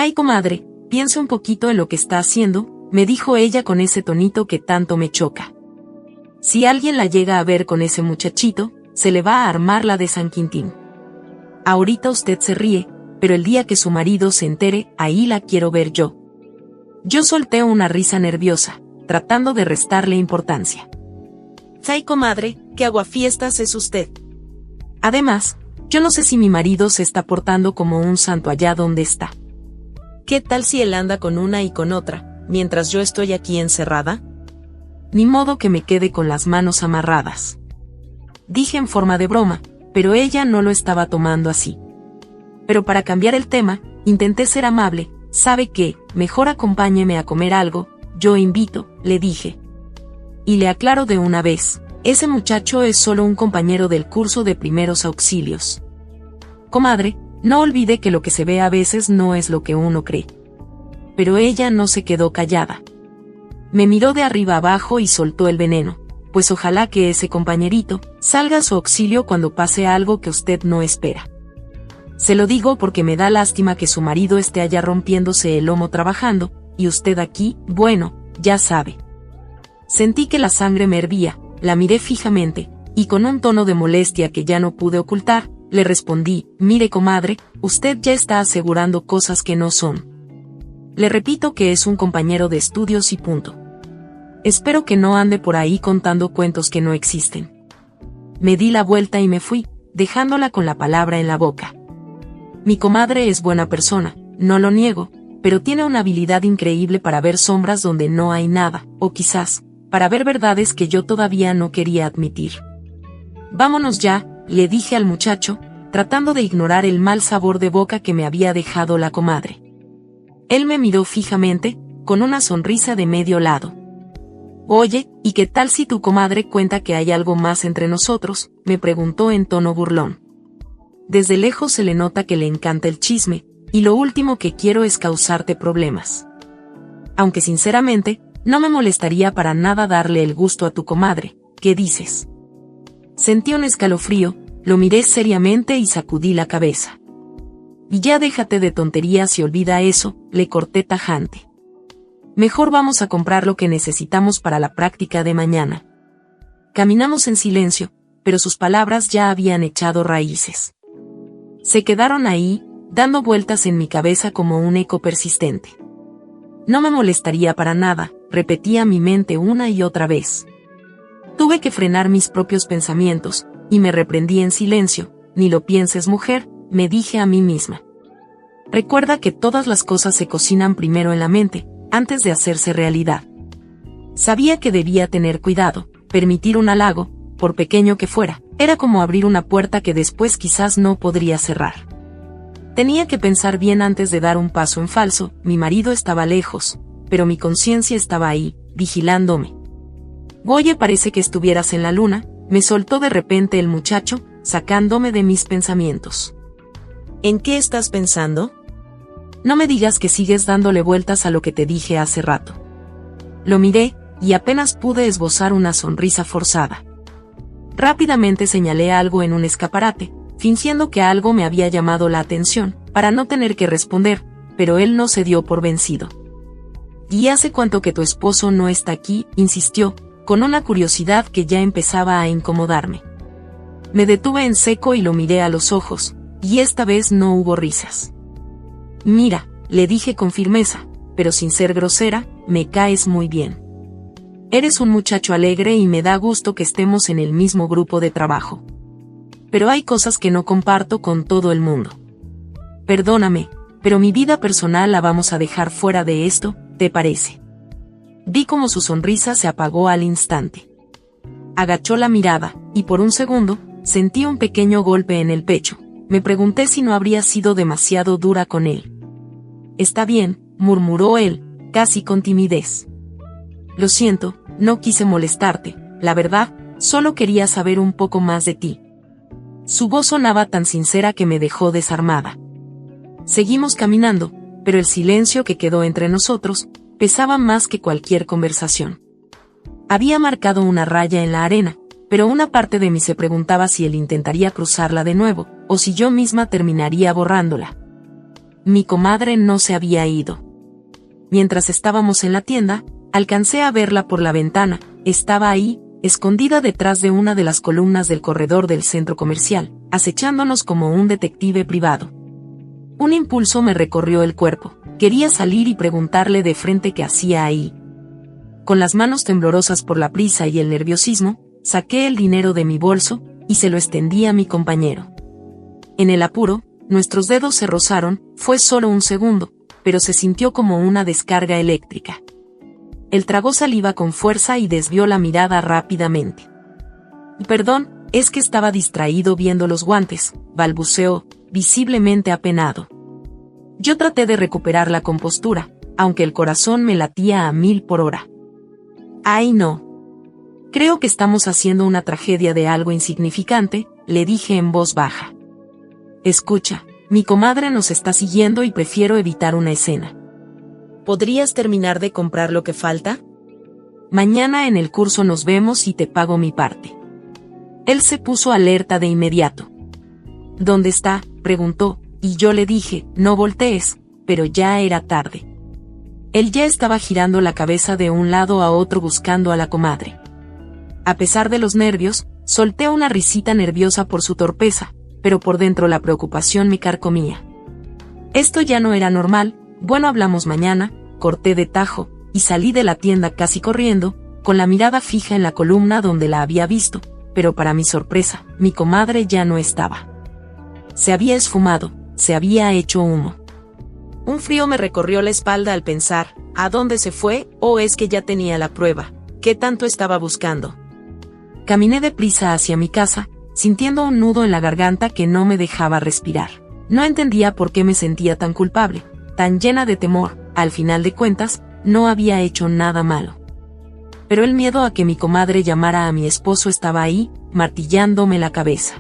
Ay, comadre, piense un poquito en lo que está haciendo, me dijo ella con ese tonito que tanto me choca. Si alguien la llega a ver con ese muchachito, se le va a armar la de San Quintín. Ahorita usted se ríe, pero el día que su marido se entere, ahí la quiero ver yo. Yo solté una risa nerviosa, tratando de restarle importancia. Ay, comadre, qué aguafiestas es usted. Además, yo no sé si mi marido se está portando como un santo allá donde está. ¿Qué tal si él anda con una y con otra, mientras yo estoy aquí encerrada? Ni modo que me quede con las manos amarradas. Dije en forma de broma, pero ella no lo estaba tomando así. Pero para cambiar el tema, intenté ser amable. ¿Sabe qué? Mejor acompáñeme a comer algo, yo invito, le dije. Y le aclaro de una vez, ese muchacho es solo un compañero del curso de primeros auxilios. Comadre, no olvide que lo que se ve a veces no es lo que uno cree. Pero ella no se quedó callada. Me miró de arriba abajo y soltó el veneno, pues ojalá que ese compañerito salga a su auxilio cuando pase algo que usted no espera. Se lo digo porque me da lástima que su marido esté allá rompiéndose el lomo trabajando, y usted aquí, bueno, ya sabe. Sentí que la sangre me hervía, la miré fijamente, y con un tono de molestia que ya no pude ocultar, le respondí, mire comadre, usted ya está asegurando cosas que no son. Le repito que es un compañero de estudios y punto. Espero que no ande por ahí contando cuentos que no existen. Me di la vuelta y me fui, dejándola con la palabra en la boca. Mi comadre es buena persona, no lo niego, pero tiene una habilidad increíble para ver sombras donde no hay nada, o quizás, para ver verdades que yo todavía no quería admitir. Vámonos ya, le dije al muchacho, tratando de ignorar el mal sabor de boca que me había dejado la comadre. Él me miró fijamente, con una sonrisa de medio lado. Oye, ¿y qué tal si tu comadre cuenta que hay algo más entre nosotros?, me preguntó en tono burlón. Desde lejos se le nota que le encanta el chisme, y lo último que quiero es causarte problemas. Aunque sinceramente, no me molestaría para nada darle el gusto a tu comadre, ¿qué dices? Sentí un escalofrío, lo miré seriamente y sacudí la cabeza. Y ya déjate de tonterías y olvida eso, le corté tajante. Mejor vamos a comprar lo que necesitamos para la práctica de mañana. Caminamos en silencio, pero sus palabras ya habían echado raíces. Se quedaron ahí, dando vueltas en mi cabeza como un eco persistente. No me molestaría para nada, repetía mi mente una y otra vez. Tuve que frenar mis propios pensamientos, y me reprendí en silencio. Ni lo pienses, mujer, me dije a mí misma. Recuerda que todas las cosas se cocinan primero en la mente, antes de hacerse realidad. Sabía que debía tener cuidado, permitir un halago, por pequeño que fuera, era como abrir una puerta que después quizás no podría cerrar. Tenía que pensar bien antes de dar un paso en falso. Mi marido estaba lejos, pero mi conciencia estaba ahí, vigilándome. Oye, parece que estuvieras en la luna, me soltó de repente el muchacho, sacándome de mis pensamientos. ¿En qué estás pensando? No me digas que sigues dándole vueltas a lo que te dije hace rato. Lo miré, y apenas pude esbozar una sonrisa forzada. Rápidamente señalé algo en un escaparate, fingiendo que algo me había llamado la atención, para no tener que responder, pero él no se dio por vencido. ¿Y hace cuánto que tu esposo no está aquí?, insistió, con una curiosidad que ya empezaba a incomodarme. Me detuve en seco y lo miré a los ojos, y esta vez no hubo risas. Mira, le dije con firmeza, pero sin ser grosera, me caes muy bien. Eres un muchacho alegre y me da gusto que estemos en el mismo grupo de trabajo. Pero hay cosas que no comparto con todo el mundo. Perdóname, pero mi vida personal la vamos a dejar fuera de esto, ¿te parece? Vi como su sonrisa se apagó al instante. Agachó la mirada, y por un segundo, sentí un pequeño golpe en el pecho. Me pregunté si no habría sido demasiado dura con él. Está bien, murmuró él, casi con timidez. Lo siento, no quise molestarte, la verdad, solo quería saber un poco más de ti. Su voz sonaba tan sincera que me dejó desarmada. Seguimos caminando, pero el silencio que quedó entre nosotros pesaba más que cualquier conversación. Había marcado una raya en la arena, pero una parte de mí se preguntaba si él intentaría cruzarla de nuevo, o si yo misma terminaría borrándola. mi comadre no se había ido. Mientras estábamos en la tienda, alcancé a verla por la ventana. Estaba ahí, escondida detrás de una de las columnas del corredor del centro comercial, acechándonos como un detective privado. Un impulso me recorrió el cuerpo. Quería salir y preguntarle de frente qué hacía ahí. Con las manos temblorosas por la prisa y el nerviosismo, saqué el dinero de mi bolso y se lo extendí a mi compañero. En el apuro, nuestros dedos se rozaron. Fue solo un segundo, pero se sintió como una descarga eléctrica. Él tragó saliva con fuerza y desvió la mirada rápidamente. «Perdón, es que estaba distraído viendo los guantes», balbuceó, visiblemente apenado. Yo traté de recuperar la compostura, aunque el corazón me latía a 1000 por hora. «Ay, no. Creo que estamos haciendo una tragedia de algo insignificante», le dije en voz baja. «Escucha, mi comadre nos está siguiendo y prefiero evitar una escena. ¿Podrías terminar de comprar lo que falta? Mañana en el curso nos vemos y te pago mi parte». Él se puso alerta de inmediato. «¿Dónde está?», preguntó, y yo le dije, «No voltees», pero ya era tarde. Él ya estaba girando la cabeza de un lado a otro buscando a la comadre. A pesar de los nervios, solté una risita nerviosa por su torpeza, pero por dentro la preocupación me carcomía. Esto ya no era normal. «Bueno, hablamos mañana», corté de tajo, y salí de la tienda casi corriendo, con la mirada fija en la columna donde la había visto, pero para mi sorpresa, mi comadre ya no estaba. Se había esfumado, se había hecho humo. Un frío me recorrió la espalda al pensar, ¿a dónde se fue? ¿O es que ya tenía la prueba? ¿Qué tanto estaba buscando? Caminé deprisa hacia mi casa, sintiendo un nudo en la garganta que no me dejaba respirar. No entendía por qué me sentía tan culpable, tan llena de temor. Al final de cuentas, no había hecho nada malo. Pero el miedo a que mi comadre llamara a mi esposo estaba ahí, martillándome la cabeza.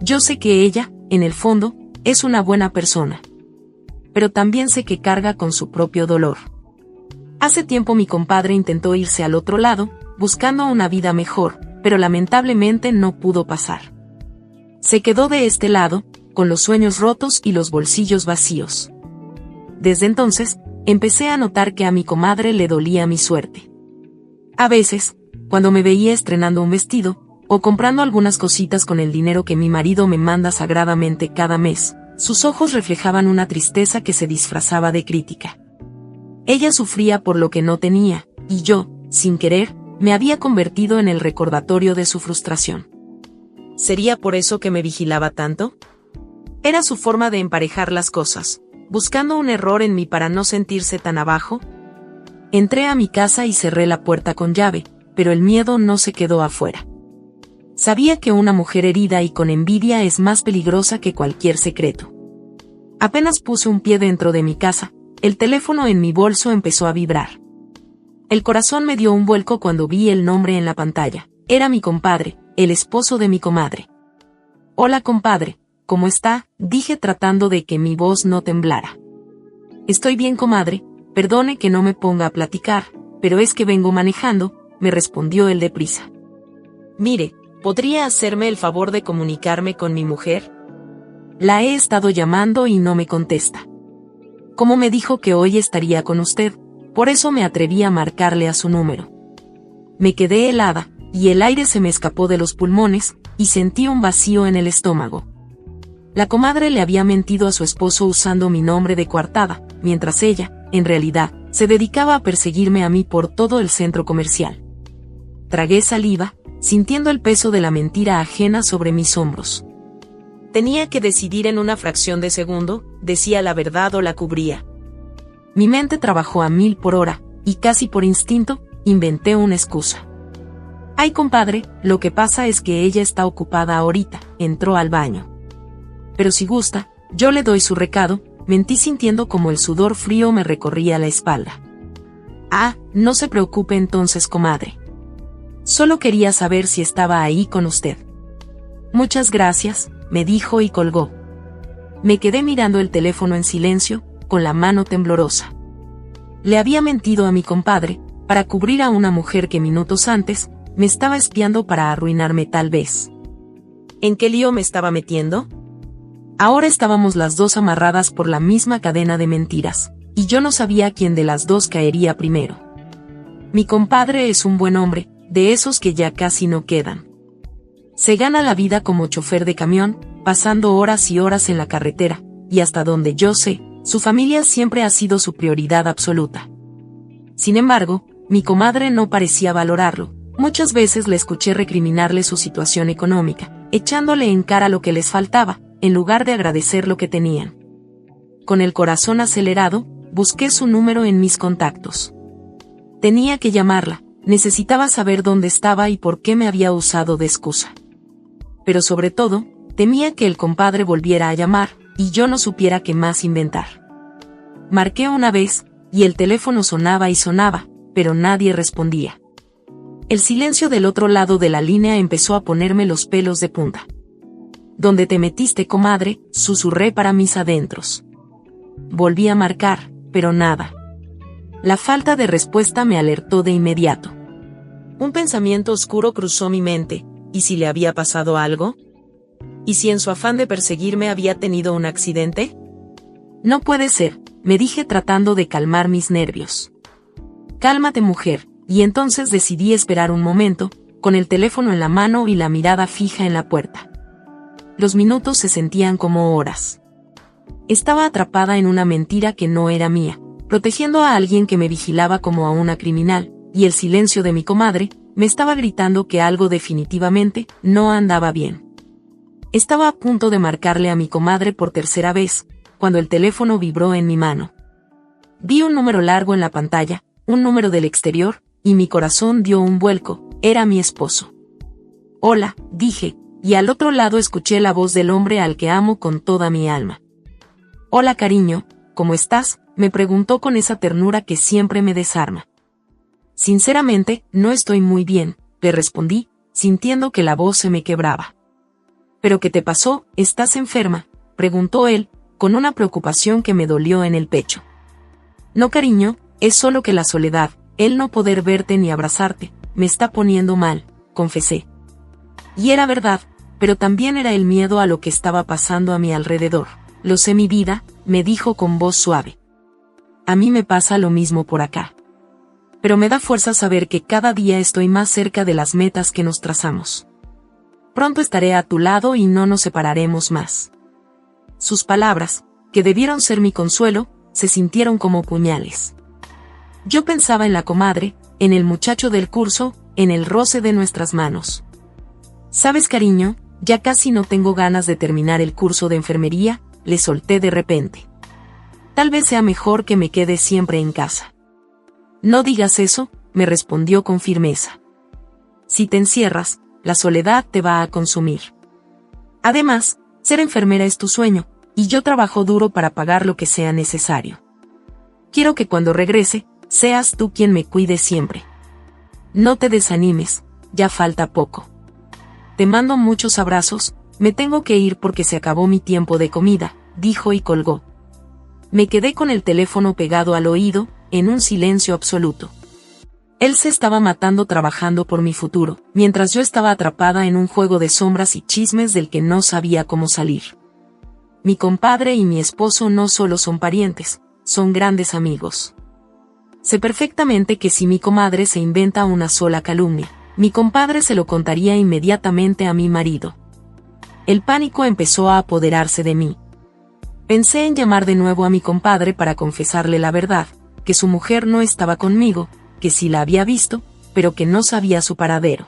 Yo sé que ella, en el fondo, es una buena persona. Pero también sé que carga con su propio dolor. Hace tiempo mi compadre intentó irse al otro lado, buscando una vida mejor, pero lamentablemente no pudo pasar. Se quedó de este lado, con los sueños rotos y los bolsillos vacíos. Desde entonces, empecé a notar que a mi comadre le dolía mi suerte. A veces, cuando me veía estrenando un vestido, o comprando algunas cositas con el dinero que mi marido me manda sagradamente cada mes, sus ojos reflejaban una tristeza que se disfrazaba de crítica. Ella sufría por lo que no tenía, y yo, sin querer, me había convertido en el recordatorio de su frustración. ¿Sería por eso que me vigilaba tanto? ¿Era su forma de emparejar las cosas, buscando un error en mí para no sentirse tan abajo? Entré a mi casa y cerré la puerta con llave, pero el miedo no se quedó afuera. Sabía que una mujer herida y con envidia es más peligrosa que cualquier secreto. Apenas puse un pie dentro de mi casa, el teléfono en mi bolso empezó a vibrar. El corazón me dio un vuelco cuando vi el nombre en la pantalla. Era mi compadre, el esposo de mi comadre. «Hola, compadre, ¿cómo está?», dije tratando de que mi voz no temblara. «Estoy bien, comadre, perdone que no me ponga a platicar, pero es que vengo manejando», me respondió él deprisa. «Mire, ¿podría hacerme el favor de comunicarme con mi mujer? La he estado llamando y no me contesta. Como me dijo que hoy estaría con usted, por eso me atreví a marcarle a su número». Me quedé helada, y el aire se me escapó de los pulmones, y sentí un vacío en el estómago. La comadre le había mentido a su esposo usando mi nombre de coartada, mientras ella, en realidad, se dedicaba a perseguirme a mí por todo el centro comercial. Tragué saliva, sintiendo el peso de la mentira ajena sobre mis hombros. Tenía que decidir en una fracción de segundo, decía la verdad o la cubría. Mi mente trabajó a 1000 por hora, y casi por instinto, inventé una excusa. «Ay, compadre, lo que pasa es que ella está ocupada ahorita», entró al baño. «Pero si gusta, yo le doy su recado», mentí sintiendo como el sudor frío me recorría la espalda. «Ah, no se preocupe entonces, comadre. Solo quería saber si estaba ahí con usted». «Muchas gracias», me dijo y colgó. Me quedé mirando el teléfono en silencio, con la mano temblorosa. Le había mentido a mi compadre, para cubrir a una mujer que minutos antes, me estaba espiando para arruinarme tal vez. ¿En qué lío me estaba metiendo? Ahora estábamos las dos amarradas por la misma cadena de mentiras, y yo no sabía quién de las dos caería primero. Mi compadre es un buen hombre, de esos que ya casi no quedan. Se gana la vida como chofer de camión, pasando horas y horas en la carretera, y hasta donde yo sé, su familia siempre ha sido su prioridad absoluta. Sin embargo, mi comadre no parecía valorarlo. Muchas veces le escuché recriminarle su situación económica, echándole en cara lo que les faltaba, en lugar de agradecer lo que tenían. Con el corazón acelerado, busqué su número en mis contactos. Tenía que llamarla, necesitaba saber dónde estaba y por qué me había usado de excusa. Pero sobre todo, temía que el compadre volviera a llamar, y yo no supiera qué más inventar. Marqué una vez, y el teléfono sonaba y sonaba, pero nadie respondía. El silencio del otro lado de la línea empezó a ponerme los pelos de punta. ¿Dónde te metiste, comadre?, susurré para mis adentros. Volví a marcar, pero nada. La falta de respuesta me alertó de inmediato. Un pensamiento oscuro cruzó mi mente. ¿Y si le había pasado algo? ¿Y si en su afán de perseguirme había tenido un accidente? No puede ser, me dije tratando de calmar mis nervios. Cálmate, mujer, y entonces decidí esperar un momento, con el teléfono en la mano y la mirada fija en la puerta. Los minutos se sentían como horas. Estaba atrapada en una mentira que no era mía, protegiendo a alguien que me vigilaba como a una criminal, y el silencio de mi comadre me estaba gritando que algo definitivamente no andaba bien. Estaba a punto de marcarle a mi comadre por tercera vez, cuando el teléfono vibró en mi mano. Vi un número largo en la pantalla, un número del exterior, y mi corazón dio un vuelco. Era mi esposo. Hola, dije, y al otro lado escuché la voz del hombre al que amo con toda mi alma. Hola, cariño, ¿cómo estás?, me preguntó con esa ternura que siempre me desarma. Sinceramente, no estoy muy bien, le respondí, sintiendo que la voz se me quebraba. ¿Pero qué te pasó? ¿Estás enferma?, preguntó él, con una preocupación que me dolió en el pecho. No, cariño, es solo que la soledad, el no poder verte ni abrazarte, me está poniendo mal, confesé. Y era verdad, pero también era el miedo a lo que estaba pasando a mi alrededor. Lo sé, mi vida, me dijo con voz suave. A mí me pasa lo mismo por acá. Pero me da fuerza saber que cada día estoy más cerca de las metas que nos trazamos. Pronto estaré a tu lado y no nos separaremos más. Sus palabras, que debieron ser mi consuelo, se sintieron como puñales. Yo pensaba en la comadre, en el muchacho del curso, en el roce de nuestras manos. ¿Sabes, cariño? Ya casi no tengo ganas de terminar el curso de enfermería, le solté de repente. Tal vez sea mejor que me quede siempre en casa. No digas eso, me respondió con firmeza. Si te encierras, la soledad te va a consumir. Además, ser enfermera es tu sueño, y yo trabajo duro para pagar lo que sea necesario. Quiero que cuando regrese, seas tú quien me cuide siempre. No te desanimes, ya falta poco. Te mando muchos abrazos, me tengo que ir porque se acabó mi tiempo de comida, dijo y colgó. Me quedé con el teléfono pegado al oído, en un silencio absoluto. Él se estaba matando trabajando por mi futuro, mientras yo estaba atrapada en un juego de sombras y chismes del que no sabía cómo salir. Mi compadre y mi esposo no solo son parientes, son grandes amigos. Sé perfectamente que si mi comadre se inventa una sola calumnia, mi compadre se lo contaría inmediatamente a mi marido. El pánico empezó a apoderarse de mí. Pensé en llamar de nuevo a mi compadre para confesarle la verdad, que su mujer no estaba conmigo, que sí la había visto, pero que no sabía su paradero.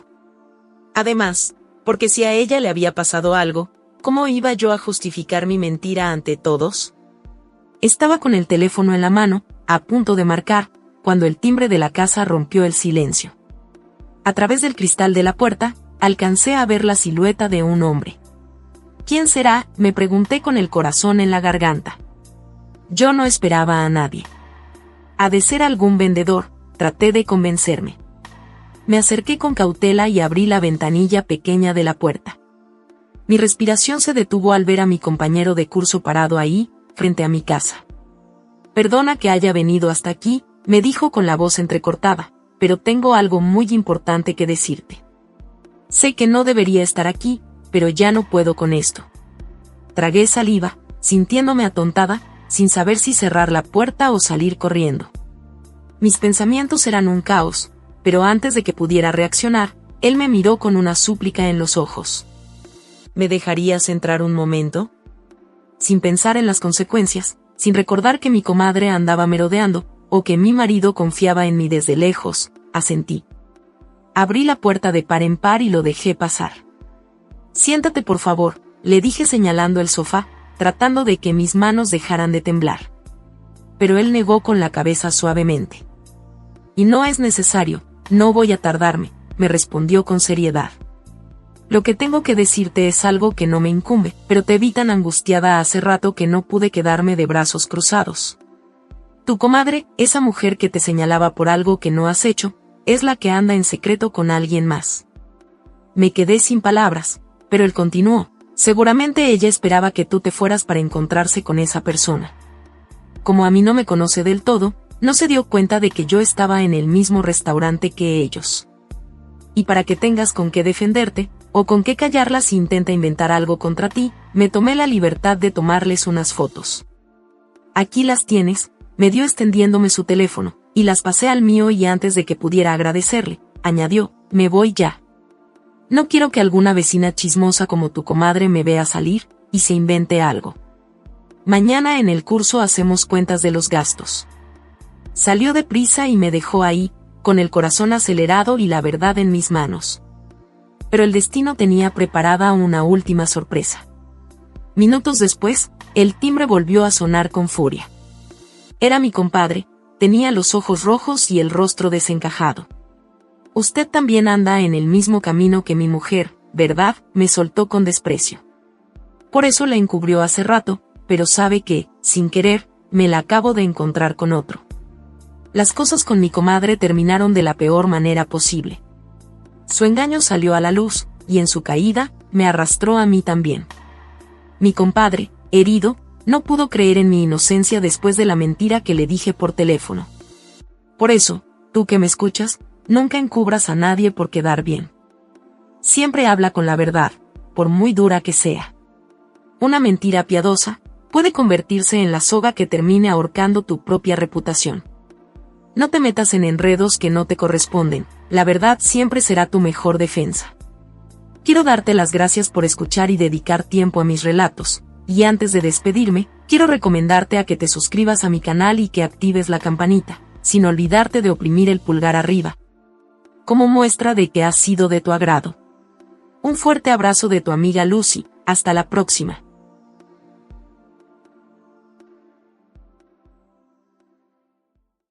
Además, porque si a ella le había pasado algo, ¿cómo iba yo a justificar mi mentira ante todos? Estaba con el teléfono en la mano, a punto de marcar, cuando el timbre de la casa rompió el silencio. A través del cristal de la puerta, alcancé a ver la silueta de un hombre. ¿Quién será?, me pregunté con el corazón en la garganta. Yo no esperaba a nadie. Ha de ser algún vendedor, traté de convencerme. Me acerqué con cautela y abrí la ventanilla pequeña de la puerta. Mi respiración se detuvo al ver a mi compañero de curso parado ahí, frente a mi casa. Perdona que haya venido hasta aquí, me dijo con la voz entrecortada, pero tengo algo muy importante que decirte. Sé que no debería estar aquí, pero ya no puedo con esto. Tragué saliva, sintiéndome atontada, sin saber si cerrar la puerta o salir corriendo. Mis pensamientos eran un caos, pero antes de que pudiera reaccionar, él me miró con una súplica en los ojos. ¿Me dejarías entrar un momento? Sin pensar en las consecuencias, sin recordar que mi comadre andaba merodeando, o que mi marido confiaba en mí desde lejos, asentí. Abrí la puerta de par en par y lo dejé pasar. Siéntate por favor, le dije señalando el sofá, tratando de que mis manos dejaran de temblar. Pero él negó con la cabeza suavemente. Y no es necesario, no voy a tardarme, me respondió con seriedad. Lo que tengo que decirte es algo que no me incumbe, pero te vi tan angustiada hace rato que no pude quedarme de brazos cruzados. Tu comadre, esa mujer que te señalaba por algo que no has hecho, es la que anda en secreto con alguien más. Me quedé sin palabras, pero él continuó. Seguramente ella esperaba que tú te fueras para encontrarse con esa persona. Como a mí no me conoce del todo, no se dio cuenta de que yo estaba en el mismo restaurante que ellos. Y para que tengas con qué defenderte, o con qué callarla si intenta inventar algo contra ti, me tomé la libertad de tomarles unas fotos. Aquí las tienes, me dio extendiéndome su teléfono, y las pasé al mío y antes de que pudiera agradecerle, añadió, me voy ya. No quiero que alguna vecina chismosa como tu comadre me vea salir, y se invente algo. Mañana en el curso hacemos cuentas de los gastos. Salió deprisa y me dejó ahí, con el corazón acelerado y la verdad en mis manos. Pero el destino tenía preparada una última sorpresa. Minutos después, el timbre volvió a sonar con furia. Era mi compadre, tenía los ojos rojos y el rostro desencajado. Usted también anda en el mismo camino que mi mujer, ¿verdad?, me soltó con desprecio. Por eso la encubrió hace rato, pero sabe que, sin querer, me la acabo de encontrar con otro. Las cosas con mi comadre terminaron de la peor manera posible. Su engaño salió a la luz, y en su caída, me arrastró a mí también. Mi compadre, herido, no pudo creer en mi inocencia después de la mentira que le dije por teléfono. Por eso, tú que me escuchas, nunca encubras a nadie por quedar bien. Siempre habla con la verdad, por muy dura que sea. Una mentira piadosa puede convertirse en la soga que termine ahorcando tu propia reputación. No te metas en enredos que no te corresponden, la verdad siempre será tu mejor defensa. Quiero darte las gracias por escuchar y dedicar tiempo a mis relatos, y antes de despedirme, quiero recomendarte a que te suscribas a mi canal y que actives la campanita, sin olvidarte de oprimir el pulgar arriba, como muestra de que ha sido de tu agrado. Un fuerte abrazo de tu amiga Lucy, hasta la próxima.